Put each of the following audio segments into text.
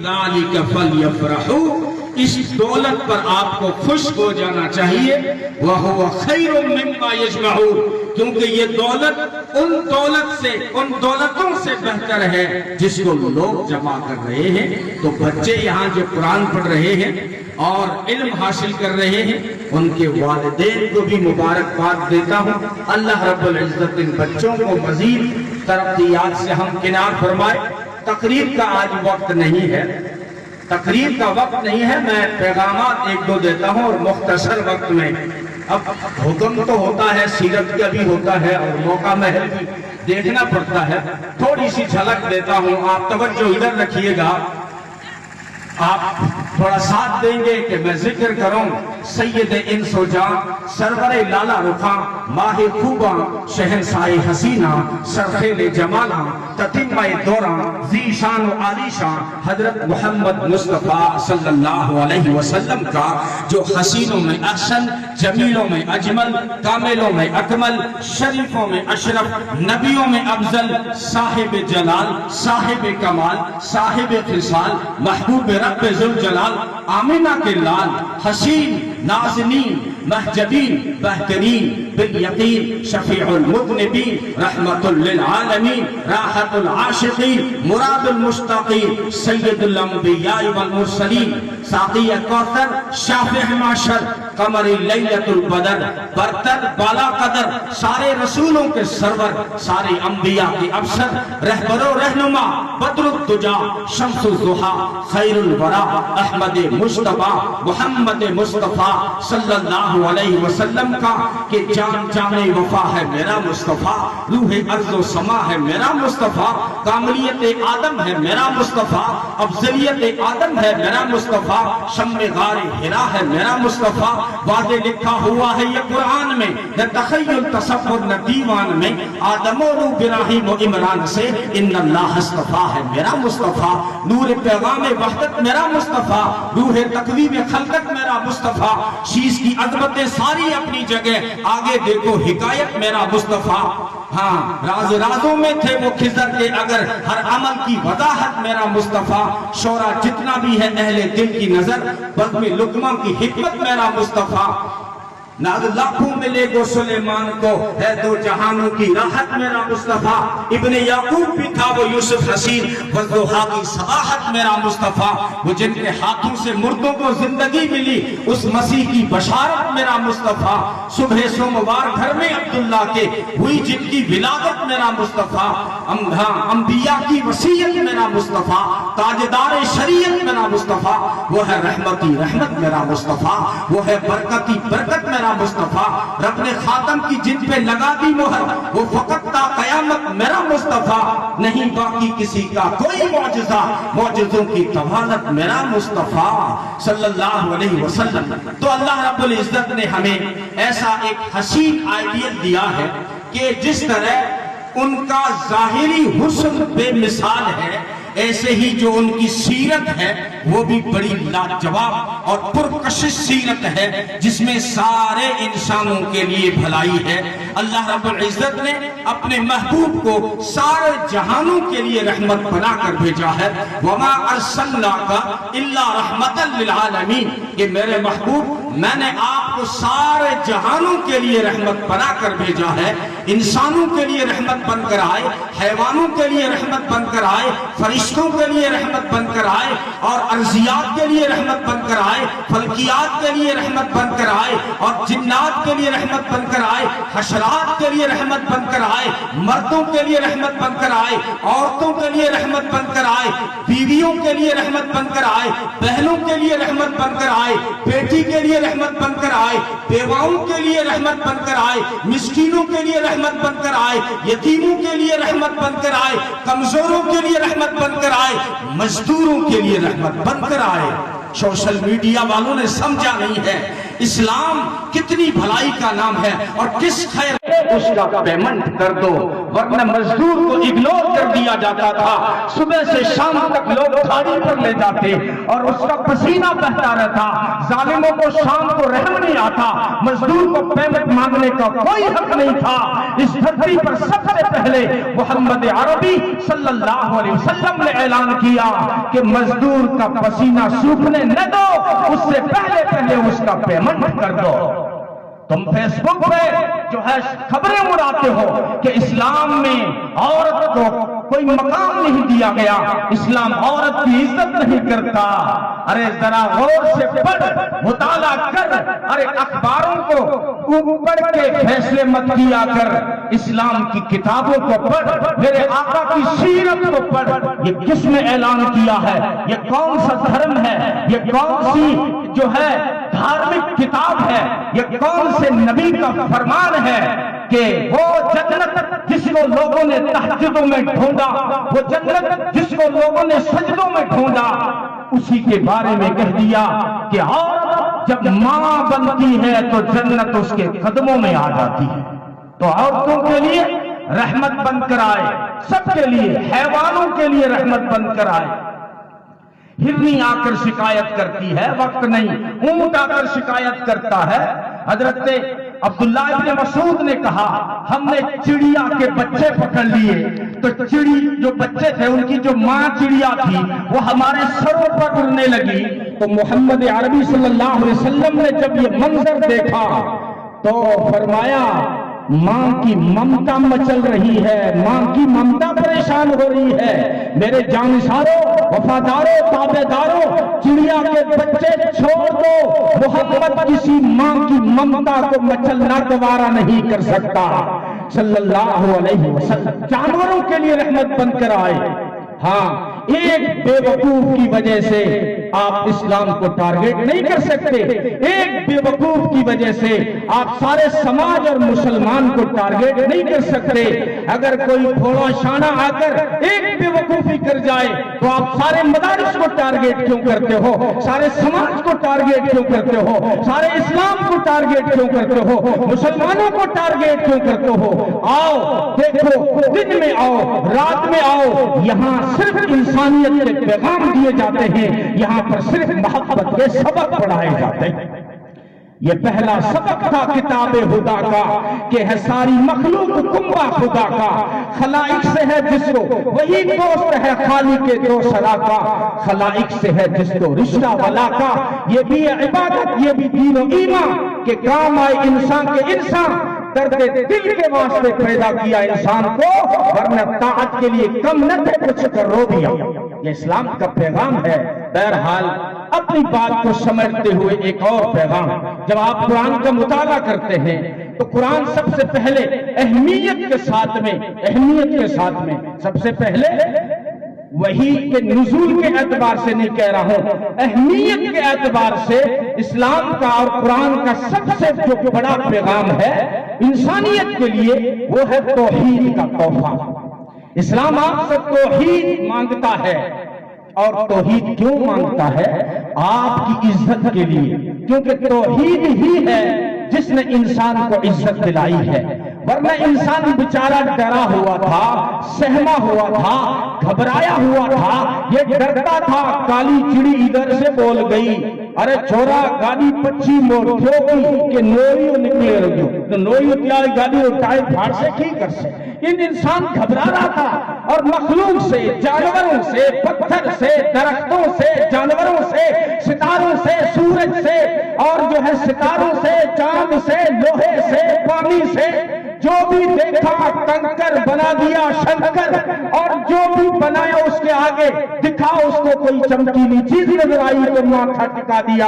ذالک فلیفرحوا، اس دولت پر آپ کو خوش ہو جانا چاہیے، وَهُوَ خَيْرٌ مِّمَّا يَجْمَعُونَ، کیونکہ یہ دولت ان دولتوں سے بہتر ہے جس کو لوگ جمع کر رہے ہیں۔ تو بچے یہاں جو قرآن پڑھ رہے ہیں اور علم حاصل کر رہے ہیں، ان کے والدین کو بھی مبارکباد دیتا ہوں۔ اللہ رب العزت ان بچوں کو مزید ترقیات سے ہم کنار فرمائے۔ تقریر کا آج وقت نہیں ہے، تقریر کا وقت نہیں ہے، میں پیغامات ایک دو دیتا ہوں اور مختصر وقت میں۔ اب حکم تو ہوتا ہے، سیرت کا بھی ہوتا ہے اور موقع محل بھی دیکھنا پڑتا ہے، تھوڑی سی جھلک دیتا ہوں۔ آپ توجہ ادھر رکھیے گا، آپ تھوڑا ساتھ دیں گے کہ میں ذکر کروں سید انس و جان، سرور لالا رخاں، ماہ خوباں، شہنشاہ حسینہ، سرخیل جمالاں، تتمہ دوراں، ذی شان و عالی شان حضرت محمد مصطفیٰ صلی اللہ علیہ وسلم کا، جو حسینوں میں احسن، جمیلوں میں اجمل، کاملوں میں اکمل، شریفوں میں اشرف، نبیوں میں افضل، صاحب جلال، صاحب کمال، صاحب خصال، محبوب رب ذوالجلال، آمینہ کے لال، حسین، نازنین، محجبین، بہترین، بالیقین، شفیع المذنبین، رحمت للعالمین، راحت العاشقین، مراد المشتاقین، سید الانبیاء والمرسلین، ساقی کوثر، شافع معشر، قمر لیلۃ البدر، برتر بالا قدر، سارے رسولوں کے سرور، سارے انبیاء کے افسر، رہبر و رہنما، بدر الدجا، شمس الضحیٰ، خیر الورا، احمد مصطفیٰ، محمد مصطفیٰ صلی اللہ علیہ وسلم کا، کہ جان جان وفا ہے میرا مصطفیٰ، روح ارض و سما ہے میرا مصطفیٰ، کاملیت آدم ہے میرا مصطفیٰ، افضلیت آدم ہے میرا مصطفیٰ، شم غار حرا ہے میرا مصطفیٰ، واضح لکھا ہوا ہے یہ قرآن میں، نہ تخیل تصور نہ دیوان میں، آدم و روح ابراہیم و عمران سے ان اللہ اصطفیٰ ہے میرا مصطفیٰ، نور پیغام وحدت میرا مصطفیٰ، روح تقویم خلقت میرا مصطفیٰ، شیش کی عظمتیں ساری اپنی جگہ، آگے دیکھو حکایت میرا مصطفیٰ۔ ہاں رازوں میں تھے وہ خضر کے، اگر ہر عمل کی وضاحت میرا مصطفیٰ، شورا جتنا بھی ہے اہل دل کی نظر، بزم لقمہ کی حکمت میرا مصطفیٰ، ناز لاکھوں ملے گو سلیمان کو، ہے دو جہانوں کی راحت میرا مصطفیٰ، ابن یعقوب بھی تھا وہ یوسف حسین، والضحیٰ کی صباحت میرا مصطفیٰ، وہ جن کے ہاتھوں سے مردوں کو زندگی ملی، اس مسیح کی بشارت میرا مصطفیٰ، صبح سوموار گھر میں عبداللہ کے ہوئی جن کی ولادت میرا مصطفیٰ، انبیاء کی وصیت میرا مصطفیٰ، تاجدار شریعت میرا مصطفیٰ، وہ ہے رحمتی رحمت میرا مصطفیٰ، وہ ہے برکتی برکت میرا مصطفیٰ، رب نے خاتم کی جن پہ لگا دی مہر، وہ فقط تا قیامت میرا مصطفیٰ، نہیں باقی کسی کا کوئی معجزہ، معجزوں کی طوالت میرا مصطفیٰ صلی اللہ علیہ وسلم۔ تو اللہ رب العزت نے ہمیں ایسا ایک حسین آئیڈیل دیا ہے کہ جس طرح ان کا ظاہری حسن بے مثال ہے، ایسے ہی جو ان کی سیرت ہے وہ بھی بڑی لاجواب اور پرکشش سیرت ہے، جس میں سارے انسانوں کے لیے بھلائی ہے۔ اللہ رب العزت نے اپنے محبوب کو سارے جہانوں کے لیے رحمت بنا کر بھیجا ہے، وَمَا أَرْسَلْنَاكَ إِلَّا رَحْمَةً لِلْعَالَمِينَ، کہ میرے محبوب میں نے آپ کو سارے جہانوں کے لیے رحمت بنا کر بھیجا ہے، انسانوں کے لیے رحمت بن کر آئے، حیوانوں کے لیے رحمت بن کر آئے، فرشتوں کے لیے رحمت بن کر آئے، اور ارضیات کے لیے رحمت بن کر آئے، فلکیات کے لیے رحمت بن کر آئے، اور جنات کے لیے رحمت بن کر آئے، حشرات کے لیے رحمت بن کر آئے، مردوں کے لیے رحمت بن کر آئے، عورتوں کے لیے رحمت بن کر آئے، بیویوں کے لیے رحمت بن کر آئے، بہنوں کے لیے رحمت بن کر آئے، بیٹی کے لیے رحمت بن کر آئے، بیواؤں کے لیے رحمت بن کر آئے، مسکینوں کے لیے رحمت بن کر آئے، یتیموں کے لیے رحمت بن کر آئے، کمزوروں کے لیے رحمت بن کر آئے، مزدوروں کے لیے رحمت بن کر آئے۔ سوشل میڈیا والوں نے سمجھا نہیں ہے اسلام کتنی بھلائی کا نام ہے اور کس خیر اس کا پیمنٹ کر دو، ورنہ مزدور کو اگنور کر دیا جاتا تھا، صبح سے شام تک لوگ کھاڑی پر لے جاتے اور اس کا پسینہ بہتا رہتا، ظالموں کو شام کو رحم نہیں آتا، مزدور کو پیمنٹ مانگنے کا کوئی حق نہیں تھا۔ اس دھرتی پر سب سے پہلے محمد عربی صلی اللہ علیہ وسلم نے اعلان کیا کہ مزدور کا پسینہ سوکھنے نہ دو، اس سے پہلے اس کا پیمنٹ کر دو۔ تم فیس بک پہ جو ہے خبریں اڑاتے ہو کہ اسلام میں عورت کو کوئی مقام نہیں دیا گیا، اسلام عورت کی عزت نہیں کرتا۔ ارے ذرا غور سے پڑھ، مطالعہ کر، ارے اخباروں کو پڑھ کے فیصلے مت کیا کر، اسلام کی کتابوں کو پڑھ، میرے آقا کی سیرت کو پڑھ۔ یہ کس نے اعلان کیا ہے؟ یہ کون سا دھرم ہے؟ یہ کون سی جو ہے دھارمک کتاب ہے؟ یہ کون سے نبی کا فرمان ہے کہ وہ جنت جس کو لوگوں نے تہجدوں میں ڈھونڈا، وہ جنت جس کو لوگوں نے سجدوں میں ڈھونڈا، اسی کے بارے میں کہہ دیا کہ عورت جب ماں بنتی ہے تو جنت اس کے قدموں میں آ جاتی ہے۔ تو عورتوں کے لیے رحمت بن کر آئے، سب کے لیے، حیوانوں کے لیے رحمت بن کر آئے۔ ہرنی آ کر شکایت کرتی ہے، وقت نہیں، اونٹ آ کر شکایت کرتا ہے۔ حضرت عبداللہ ابن مسعود نے کہا ہم نے چڑیا کے بچے پکڑ لیے، تو چڑی جو بچے تھے ان کی جو ماں چڑیا تھی وہ ہمارے سروں پر اڑنے لگی۔ تو محمد عربی صلی اللہ علیہ وسلم نے جب یہ منظر دیکھا تو فرمایا ماں کی ممتا مچل رہی ہے، ماں کی ممتا پریشان ہو رہی ہے، میرے جانشاروں، وفاداروں، تابع داروں، چڑیا کے بچے چھوڑ دو، محمد کسی ماں کی ممتا کو مچلنا گوارا نہیں کر سکتا صلی اللہ علیہ وسلم۔ جانوروں کے لیے رحمت بن کر آئے۔ ہاں، ایک بے وقوف کی وجہ سے آپ اسلام کو ٹارگیٹ نہیں کر سکتے، ایک بے وقوف کی وجہ سے آپ سارے سماج اور مسلمان کو ٹارگیٹ نہیں کر سکتے۔ اگر کوئی تھوڑا شانہ آ کر ایک بے وقوفی کر جائے تو آپ سارے مدارس کو ٹارگیٹ کیوں کرتے ہو، سارے سماج کو ٹارگیٹ کیوں کرتے ہو، سارے اسلام کو ٹارگیٹ کیوں کرتے ہو، مسلمانوں کو ٹارگیٹ کیوں کرتے ہو؟ آؤ دیکھو، دن میں آؤ، رات میں آؤ، یہاں صرف انسانیت کے پیغام دیے جاتے ہیں، یہاں پر صرف محبت کے سبق پڑھائے جاتے ہیں۔ یہ پہلا سبق تھا کتاب خدا کا کہ ہے ساری مخلوق کنبہ خدا کا، خلائق سے ہے جس کو وہی دوست ہے خالق کے دو سرا کا، خلائق سے ہے جس کو رشتہ ولا کا، یہ بھی عبادت، یہ بھی دین و ایمان کے کام آئے انسان کے انسان، درد دل کے واسطے پیدا کیا انسان کو، ورنہ طاعت کے لیے کم نہ تھے، کچھ کر رو دیا۔ یہ اسلام کا پیغام ہے۔ بہرحال اپنی بات کو سمجھتے ہوئے ایک اور پیغام، جب آپ قرآن کا مطالعہ کرتے ہیں تو قرآن سب سے پہلے اہمیت کے ساتھ میں سب سے پہلے وحی کے نزول کے اعتبار سے نہیں کہہ رہا ہوں، اہمیت کے اعتبار سے اسلام کا اور قرآن کا سب سے جو بڑا پیغام ہے انسانیت کے لیے وہ ہے توحید کا تحفہ۔ اسلام آپ سے توحید مانگتا ہے، اور توحید کیوں مانگتا ہے؟ آپ کی عزت کے لیے، کیونکہ توحید ہی ہے جس نے انسان کو عزت دلائی ہے، ورنہ انسان بیچارہ ڈرا ہوا تھا، سہما ہوا تھا، گھبرایا ہوا تھا، یہ ڈرتا تھا کالی چڑی ادھر سے بول گئی، ارے چھوڑا گاڑی پچی موڑ کیوں کہ نوریو نکلے رہیو، تو نوریو تیاری گاڑی اٹھائے پھاڑ سے کی کر سے۔ انسان گھبرا رہا تھا اور مخلوق سے، جانوروں سے، پتھر سے، درختوں سے، جانوروں سے، ستاروں سے، سورج سے، اور جو ہے ستاروں سے، چاند سے، لوہے سے، پانی سے، جو بھی دیکھا کنکر بنا دیا شنکر، اور جو بھی بنایا اس کے آگے دکھا اس کو کوئی چمکیلی چیز نظر آئی تو ماتھا ٹکا دیا،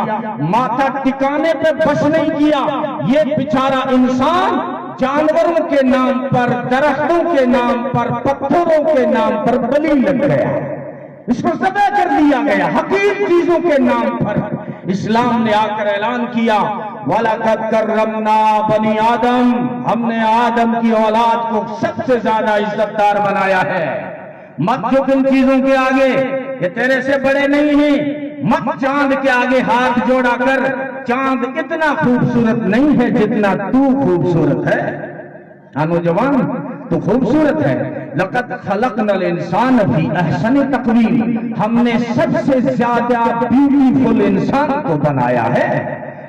ماتھا ٹکانے پہ بس نہیں کیا۔ یہ بیچارہ انسان جانوروں کے نام پر، درختوں کے نام پر، پتھروں کے نام پر بلی لگ گیا، اس کو ذبح کر دیا گیا حقیر چیزوں کے نام پر۔ اسلام نے آ کر اعلان کیا وَلَقَدْ كَرَّمْنَا بَنِي آدم، ہم نے آدم کی اولاد کو سب سے زیادہ عزت دار بنایا ہے۔ مت جھک ان چیزوں کے آگے، یہ تیرے سے بڑے نہیں ہیں۔ مت چاند کے آگے ہاتھ جوڑا کر، چاند اتنا خوبصورت نہیں ہے جتنا تو خوبصورت ہے۔ نوجوان تو خوبصورت ہے، لقد خلقنا الانسان فی احسن تقویم، ہم نے سب سے زیادہ بیوٹیفل انسان کو بنایا ہے۔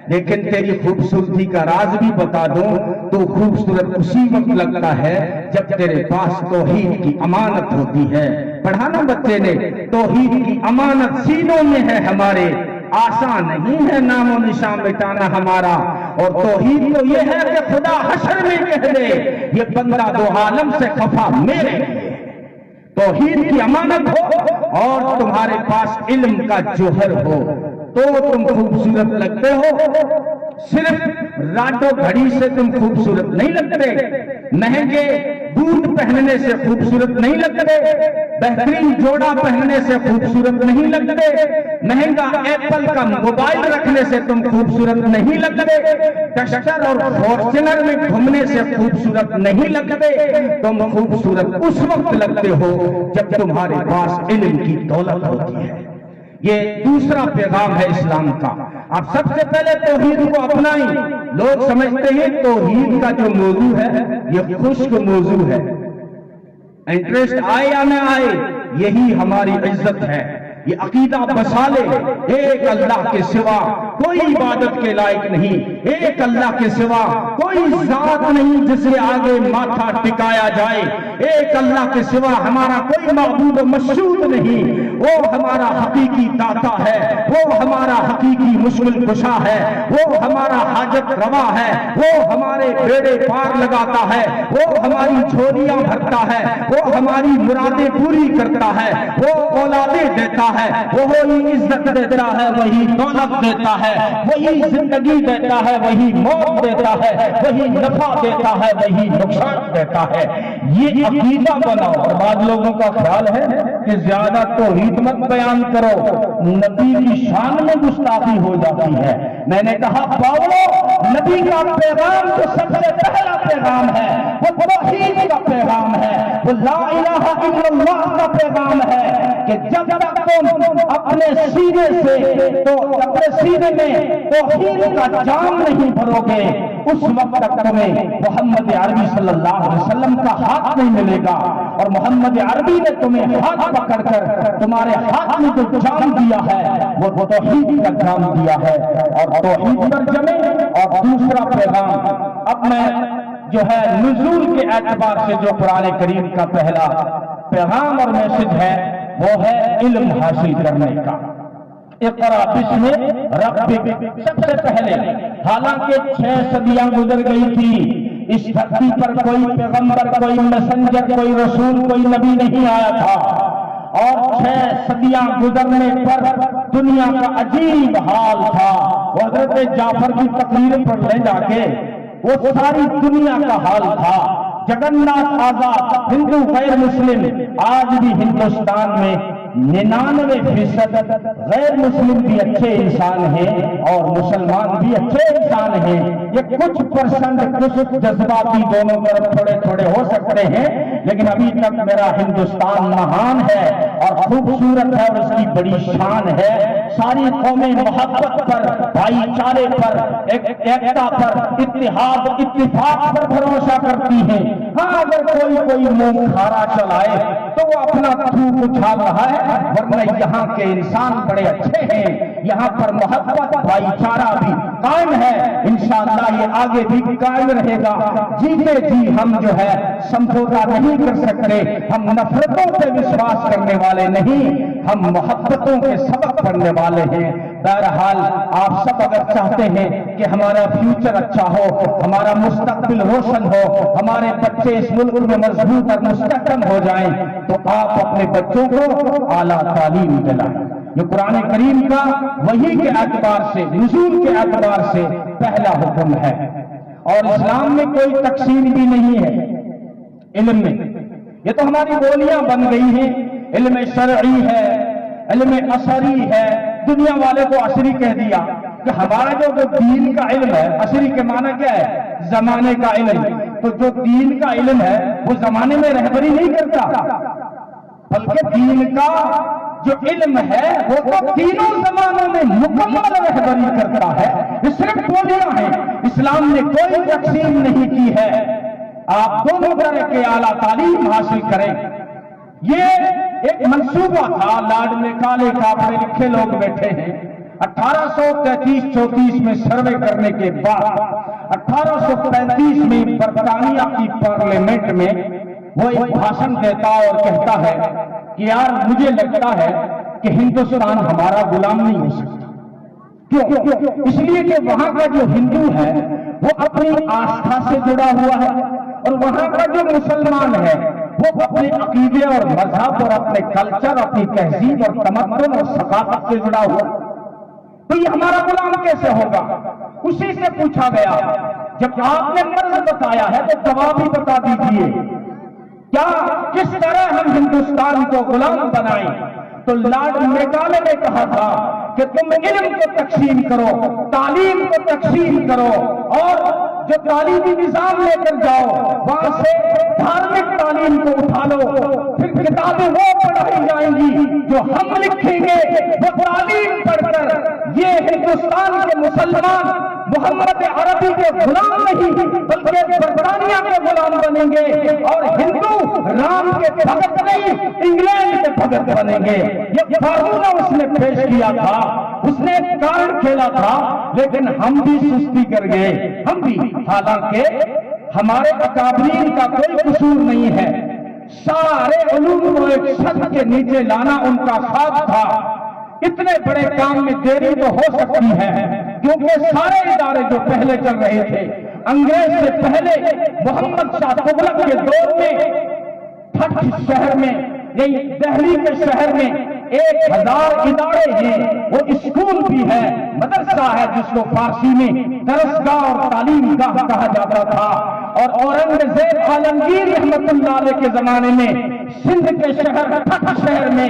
لیکن تیری خوبصورتی کا راز بھی بتا دوں تو خوبصورت اسی وقت لگتا ہے جب تیرے پاس توحید کی امانت ہوتی ہے۔ پڑھانا بچے نے، توحید کی امانت سینوں میں ہے ہمارے، آسان نہیں ہے نام و نشان مٹانا ہمارا۔ اور توحید تو یہ ہے کہ خدا حشر میں کہہ دے یہ بندہ دو عالم سے خفا میرے لیے۔ توحید کی امانت ہو اور تمہارے پاس علم کا جوہر ہو تو تم خوبصورت لگتے ہو۔ صرف راڈو گھڑی سے تم خوبصورت نہیں لگتے، مہنگے بوٹ پہننے سے خوبصورت نہیں لگتے، بہترین جوڑا پہننے سے خوبصورت نہیں لگتے، مہنگا ایپل کا موبائل رکھنے سے تم خوبصورت نہیں لگتے، ڈسٹر اور فارچونر میں گھومنے سے خوبصورت نہیں لگتے۔ تم خوبصورت اس وقت لگتے ہو جب تمہارے پاس علم کی دولت ہوتی ہے۔ یہ دوسرا پیغام ہے اسلام کا۔ آپ سب سے پہلے توحید کو اپنائیں۔ لوگ سمجھتے ہیں توحید کا جو موضوع ہے یہ خشک موضوع ہے، انٹرسٹ آئے یا نہ آئے یہی ہماری عزت ہے۔ یہ عقیدہ بسا لے، ایک اللہ کے سوا کوئی عبادت کے لائق نہیں، ایک اللہ کے سوا کوئی ذات نہیں جس سے آگے ماتھا ٹکایا جائے، ایک اللہ کے سوا ہمارا کوئی معبود و مشہود نہیں، وہ ہمارا حقیقی داتا ہے، وہ ہمارا حقیقی مشکل کشا ہے، وہ ہمارا حاجت روا ہے، وہ ہمارے بیڑے پار لگاتا ہے، وہ ہماری جھولیاں بھرتا ہے، وہ ہماری مرادیں پوری کرتا ہے، وہ اولادیں دیتا ہے، وہی عزت دیتا ہے، وہی دولت دیتا ہے، وہی زندگی دیتا ہے، وہی موت دیتا ہے، وہی نفع دیتا ہے، وہی نقصان دیتا ہے۔ یہ عقیدہ بناؤ۔ اور بعض لوگوں کا خیال ہے کہ زیادہ توحید مت بیان کرو، نبی کی شان میں گستاخی ہو جاتی ہے۔ میں نے کہا باولو، نبی کا پیغام جو سب سے پہلا پیغام ہے وہ توحید کا پیغام ہے، وہ لا الہ الا اللہ کا پیغام ہے کہ جب تک تم اپنے سینے سے تو اپنے سینے میں توحید کا جام نہیں بھرو گے اس وقت تک تمہیں محمد عربی صلی اللہ علیہ وسلم کا ہاتھ نہیں ملے گا۔ اور محمد عربی نے تمہیں ہاتھ پکڑ کر تمہارے ہاتھ میں جو جام دیا ہے وہ توحید کا جام دیا ہے، اور توحید پر جمے۔ اور دوسرا پیغام اب میں جو ہے نزول کے اعتبار سے جو قرآن کریم کا پہلا پیغام اور میسج ہے وہ ہے علم حاصل کرنے کا۔ اقرا بسم ربک، سب سے پہلے حالانکہ 6 صدیاں گزر گئی تھی، اس دھرتی پر کوئی پیغمبر، کوئی میسنجر، کوئی رسول، کوئی نبی نہیں آیا تھا، اور 6 صدیاں گزرنے پر دنیا کا عجیب حال تھا۔ حضرت جعفر کی تقریر پڑھ لیں جا کے، وہ ساری دنیا کا حال تھا۔ جگنات آزاد، ہندو غیر مسلم، آج بھی ہندوستان میں 99% غیر مسلم بھی اچھے انسان ہیں اور مسلمان بھی اچھے انسان ہیں۔ یہ کچھ پرسنٹ کچھ جذباتی دونوں طرف تھوڑے تھوڑے ہو سکتے ہیں، لیکن ابھی تک میرا ہندوستان مہان ہے اور خوبصورت ہے اور اس کی بڑی شان ہے۔ ساری قومیں محبت پر، بھائی چارے پر، ایکتا پر، اتحاد اتفاق پر بھروسہ کرتی ہیں۔ ہاں اگر کوئی منہ کھارا چلائے تو وہ اپنا تھوک اچھال رہا ہے، ورنہ یہاں کے انسان بڑے اچھے ہیں، یہاں پر محبت بھائی چارہ بھی قائم ہے، انشاءاللہ یہ آگے بھی قائم رہے گا۔ جیتے جی ہم جو ہے سمجھوتا نہیں کر سکتے، ہم نفرتوں پہ وشواس کرنے والے نہیں، ہم محبتوں کے سبق پڑھنے والے ہیں۔ بہرحال آپ سب اگر چاہتے ہیں کہ ہمارا فیوچر اچھا ہو، ہمارا مستقبل روشن ہو، ہمارے بچے اس ملک میں مضبوط اور مستحکم ہو جائیں، تو آپ اپنے بچوں کو اعلیٰ تعلیم دلائیں۔ یہ قرآن کریم کا وحی کے اعتبار سے، نزول کے اعتبار سے پہلا حکم ہے۔ اور اسلام میں کوئی تقسیم بھی نہیں ہے علم میں، یہ تو ہماری بولیاں بن گئی ہیں۔ علم شرعی ہے، علم عصری ہے، دنیا والے کو عصری کہہ دیا کہ ہمارا جو دین کا علم ہے، عصری کے معنی کیا ہے؟ زمانے کا علم۔ تو جو دین کا علم ہے وہ زمانے میں رہبری نہیں کرتا، بلکہ دین کا جو علم ہے وہ تو تینوں زمانوں میں مکمل رہبری کرتا ہے۔ یہ صرف بولیاں ہیں، اسلام نے کوئی تقسیم نہیں کی ہے۔ آپ دونوں طرح کے اعلیٰ تعلیم حاصل کریں. یہ ایک منصوبہ تھا لارڈ میکالے کا. پڑھے لکھے لوگ بیٹھے ہیں. 1833-34 میں سروے کرنے کے بعد 1835 میں برطانیہ کی پارلیمنٹ میں وہ ایک بھاشن دیتا اور کہتا ہے کہ یار مجھے لگتا ہے کہ ہندوستان ہمارا غلام نہیں ہو سکتا. کیوں؟ اس لیے کہ وہاں کا جو ہندو ہے وہ اپنی آستھا سے جڑا ہوا ہے اور وہاں کا جو مسلمان ہے وہ اپنے عقیدے اور مذہب اور اپنے کلچر، اپنی تہذیب اور تمدن اور ثقافت سے جڑا ہوا. تو یہ ہمارا غلام کیسے ہوگا؟ اسی سے پوچھا گیا جب آپ نے مرض بتایا ہے تو دوا بھی بتا دیجئے، کیا کس طرح ہم ہندوستان کو غلام بنائیں؟ تو لارڈ میکالے نے کہا تھا کہ تم علم کو تقسیم کرو، تعلیم کو تقسیم کرو اور جو تعلیمی نظام لے کر جاؤ وہاں سے دھارمک تعلیم کو اٹھا لو. پھر کتابیں وہ پڑھائی جائیں گی جو ہم لکھیں گے. وہ تعلیم پڑھ کر یہ ہندوستان کے مسلمان محمد عربی کے غلام نہیں بلکہ برطانیہ کے غلام بنیں گے اور ہندو رام کے بھگت نہیں انگلینڈ کے بھگت بنیں گے. یہ فارمولہ اس نے پیش کیا تھا، اس نے کارڈ کھیلا تھا، لیکن ہم بھی سستی کر گئے. ہم بھی، حالانکہ ہمارے اکابرین کا کوئی قصور نہیں ہے. سارے علوم کو ایک چھت کے نیچے لانا ان کا خواب تھا. اتنے بڑے کام میں دیری تو ہو سکتی ہے کیونکہ سارے ادارے جو پہلے چل رہے تھے انگریز سے پہلے محمد شاہ تغلق کے دور میں ٹھٹھ شہر میں یعنی دہلی کے شہر میں 1000 ادارے ہیں. وہ اسکول بھی ہے، مدرسہ ہے جس کو فارسی میں درسگاہ اور تعلیم گاہ کہا جاتا تھا. اور اورنگزیب عالمگیر رحمت اللہ علیہ کے زمانے میں سندھ کے شہر ٹھٹھ شہر میں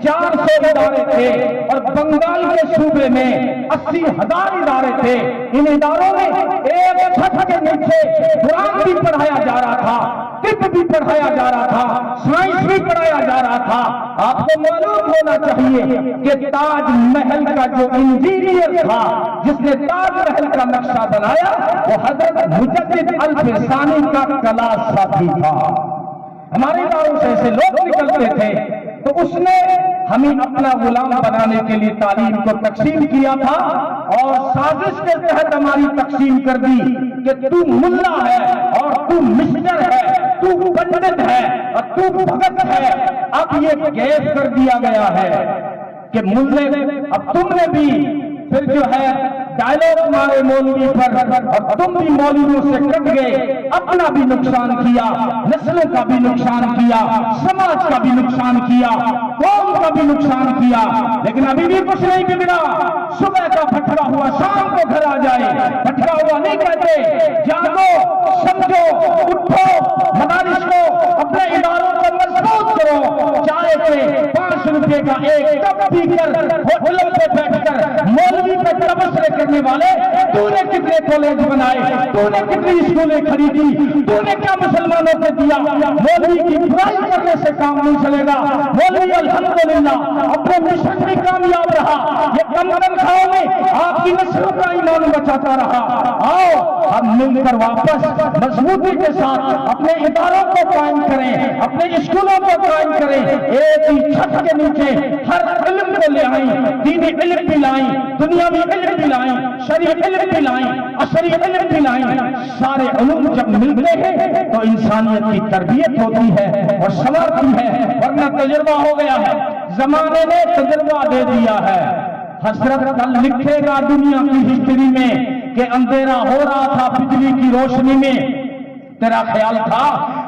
400 ادارے تھے اور بنگال کے صوبے میں 80,000 ادارے تھے. ان اداروں میں ایک چھت کے نیچے قرآن بھی پڑھایا جا رہا تھا، طب بھی پڑھایا جا رہا تھا، سائنس بھی پڑھایا جا رہا تھا. آپ کو معلوم ہونا چاہیے کہ تاج محل کا جو انجینئر تھا جس نے تاج محل کا نقشہ بنایا وہ حضرت مجدد الفسانی کا کلاس ساتھی تھا. ہمارے گاؤں سے ایسے لوگ نکلتے تھے تو اس نے ہمیں اپنا غلام بنانے کے لیے تعلیم کو تقسیم کیا تھا اور سازش کے تحت ہماری تقسیم کر دی کہ تو ملا ہے اور تو مسٹر ہے، تو پنڈت ہے اور تو بھگت ہے. اب یہ گیپ کر دیا گیا ہے کہ ملے اب تم نے بھی پھر جو ہے ڈائلاگ مارے مولوی پر اور تم بھی مولویوں سے کٹ گئے. اپنا بھی نقصان کیا، نسلوں کا بھی نقصان کیا، سماج کا بھی نقصان کیا، قوم کا بھی نقصان کیا. لیکن ابھی بھی کچھ نہیں بگڑا. صبح کا پھٹکا ہوا شام کو گھر آ جائے. پھٹکا ہوا نہیں کہتے، جاگو، سمجھو، اٹھو، مدارس کو اپنے اداروں کو مضبوط کرو. چائے کے 5 روپے کا ایک کپ پی کر ہوٹلوں پہ بیٹھ کر مولوی پہ تبصرے کرنے والے تو نے کتنے کالج بنائے، تو نے کتنی اسکولیں خریدی، تو نے کیا مسلمانوں کو دیا. مولوی کی برائی کرنے سے کام نہیں چلے گا. مولوی الحمدللہ اپنے مشن میں کامیاب رہا. یہ کم تنخواہوں میں آپ کی نسلوں کا ایمان بچاتا رہا. آؤ ہم مل کر واپس مضبوطی کے ساتھ اپنے اداروں کو قائم کریں، اپنے اسکولوں کو قائم کریں. ایک ہی چھت کے نیچے ہر علم کو لے آئیں، دینی علم بھی لائیں، دنیاوی علم بھی لائیں، شرعی علم بھی لائیں، عصری علم بھی لائیں. سارے علوم جب ملتے ہیں تو انسانیت کی تربیت ہوتی ہے اور سنورتی ہے. ورنہ تجربہ ہو گیا ہے، زمانے نے تجربہ دے دیا ہے. حسرت کل لکھے گا دنیا کی ہسٹری میں کہ اندھیرا ہو رہا تھا بجلی کی روشنی میں. تیرا خیال تھا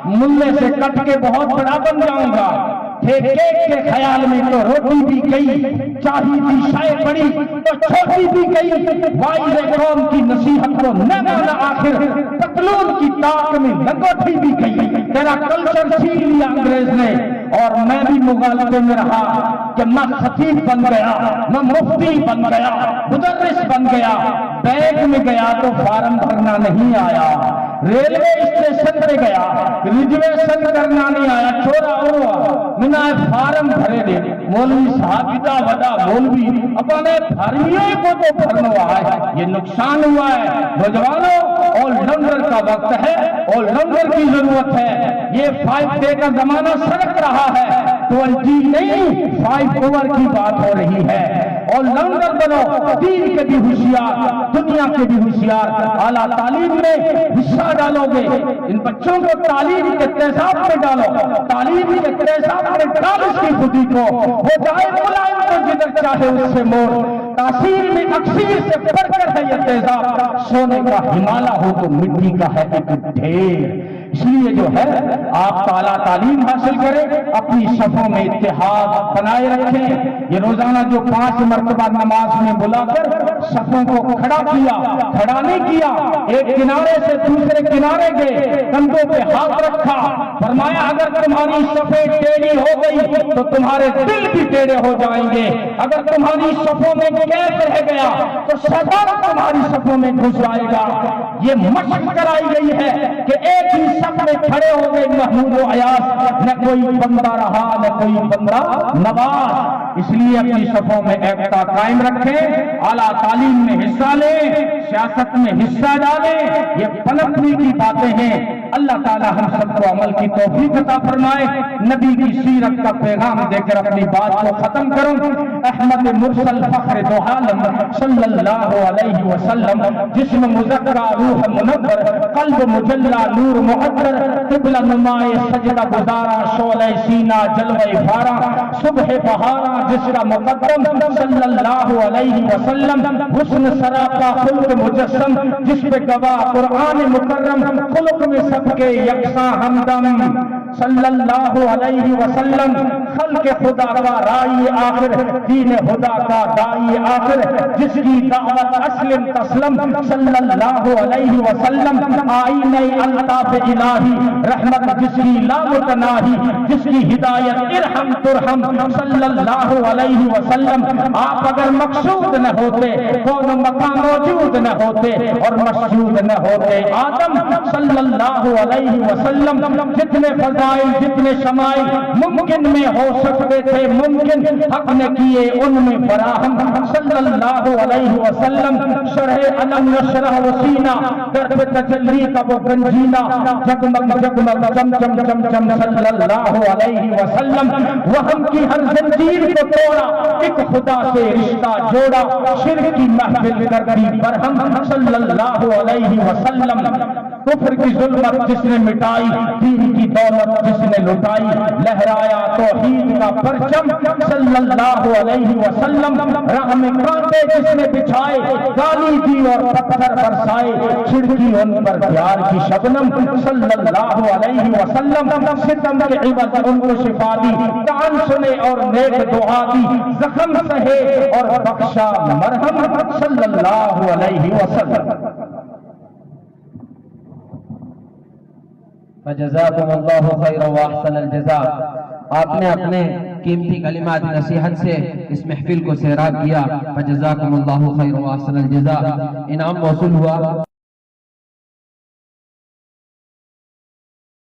ملے سے کٹ کے بہت بڑا بن جاؤں گا. ٹھیکے کے خیال میں تو روٹی بھی گئی، چاہی تھی شائع بڑی تو چھوٹی بھی گئی. وائز قوم کی نصیحت کو نہ مانا آخر پتلون کی تاک میں لنگوٹی بھی گئی. تیرا کلچر چھین لیا انگریز نے اور میں بھی مغالطے میں رہا کہ میں خطیب بن گیا، میں مفتی بن گیا، مدرس بن گیا. بینک میں گیا تو فارم بھرنا نہیں آیا، ریلوے اسٹیشن پہ گیا, ریزرویشن کرنا نہیں آیا, چھوڑا ہوا منا فارم بھرے دے, مولوی صاحب اتنا بڑا مولوی اپنے بھریے کو تو بھرنا ہے, یہ نقصان ہوا ہے. نوجوانوں, آل راؤنڈر کا وقت ہے, آل راؤنڈر کی ضرورت ہے. یہ 5 ڈے کا زمانہ سڑک رہا ہے, 20 نہیں 5 اوور کی بات ہو رہی ہے. آل راؤنڈر بنو, دین کے بھی ہوشیار, دنیا کے بھی ہوشیار. اعلیٰ تعلیم میں حصہ ڈالو گے, ان بچوں کو تعلیم کے تیزاب میں ڈالو, تعلیم کے تیزاب میں ڈال اس کی خودی کو, وہ جائے ملائم کو جدھر چاہے اس سے موڑ. تاثیر میں اکثیر سے بڑھ کر ہے یہ تیزاب, سونے کا ہمالہ ہو تو مٹی کا ہے ایک ڈھیر. اس لیے جو ہے آپ اعلیٰ تعلیم حاصل کریں, اپنی صفوں میں اتحاد بنائے رکھیں. یہ روزانہ جو 5 مرتبہ نماز میں بلا کر صفوں کو کھڑا کیا, کھڑا نہیں کیا, ایک کنارے سے دوسرے کنارے گئے, کندھوں پہ ہاتھ رکھا, فرمایا اگر تمہاری صفیں ٹیڑھی ہو گئی تو تمہارے دل بھی ٹیڑھے ہو جائیں گے. اگر تمہاری صفوں میں قید رہ گیا تو شیطان تمہاری صفوں میں گھس جائے گا. یہ مشق کرائی گئی ہے کہ ایک ہی صف میں کھڑے ہو گئے محمود و ایاز, نہ کوئی بندہ رہا نہ کوئی بندہ نواز. اس لیے اپنی صفوں میں ایکتا قائم رکھیں, اعلیٰ تعلیم میں حصہ لیں, سیاست میں حصہ ڈالیں. یہ پنپنے کی باتیں ہیں. اللہ تعالی ہم سب کو عمل کی توفیق عطا فرمائے. نبی کی سیرت کا پیغام دے کر اپنی بات کو ختم کروں. احمد مرسل فخر دو عالم صلی اللہ علیہ وسلم, جسم مزکہ روح منور, قلب مجلہ نور مقدر, قبلہ نمائے سجدہ گزارا, شعلہ سینہ جلوہ بھارا, صبح بہارا جس کا مقدم صلی اللہ علیہ وسلم, حسن سراپا خلق مجسم جس پہ گواہ قرآن مکرم, خلق میں سب کے یکساں ہمدم صلی اللہ علیہ وسلم, خلق خدا کا رائی آخر, دین خدا کا دائی آخر, جس کی دعوت اسلم تسلم صلی اللہ علیہ وسلم, آئینہ الطاف الہی رحمت جس کی لا متناہی, جس کی ہدایت ارحم ترحم صلی اللہ علیہ وسلم. آپ اگر مقصود نہ ہوتے, کون مقام موجود نہ ہوتے اور مسجود نہ ہوتے. آدم صلی اللہ علیہ وسلم جتنے فضائل جتنے شمائل ممکن میں ہو سکتے تھے, ممکن حق نے کیے ان میں فراہم صلی اللہ علیہ وسلم. شرح علم نشرح وسینہ, در پہ تجلی کا وہ گنجینہ, جگمگ جگمگ چم چم چم چم صلی اللہ علیہ وسلم. وہم کی ہر زنجیر کو توڑا, ایک خدا سے رشتہ جوڑا, شرک کی محفل کر دی برہم صلی اللہ علیہ وسلم. کفر کی ظلمت جس نے مٹائی, دین کی دولت جس نے لٹائی, لہرایا توحید کا پرچم صلی اللہ علیہ وسلم. راہ میں کانٹے جس نے بچھائے, گالی دی اور پتھر برسائے, چھڑکی ان پر پیار کی شبنم صلی اللہ علیہ وسلم. ستم کے عوض ان کو شفا دی, کان سنے اور نیک دعا دی, زخم سہے اور بخشا مرہم صلی اللہ علیہ وسلم. فجزاکم اللہ خیر و احسن الجزاء. آپ نے اپنے قیمتی کلمات نصیحت سے اس محفل کو سیراب کیا. فجزاکم اللہ خیر و احسن الجزاء. انعام موصول ہوا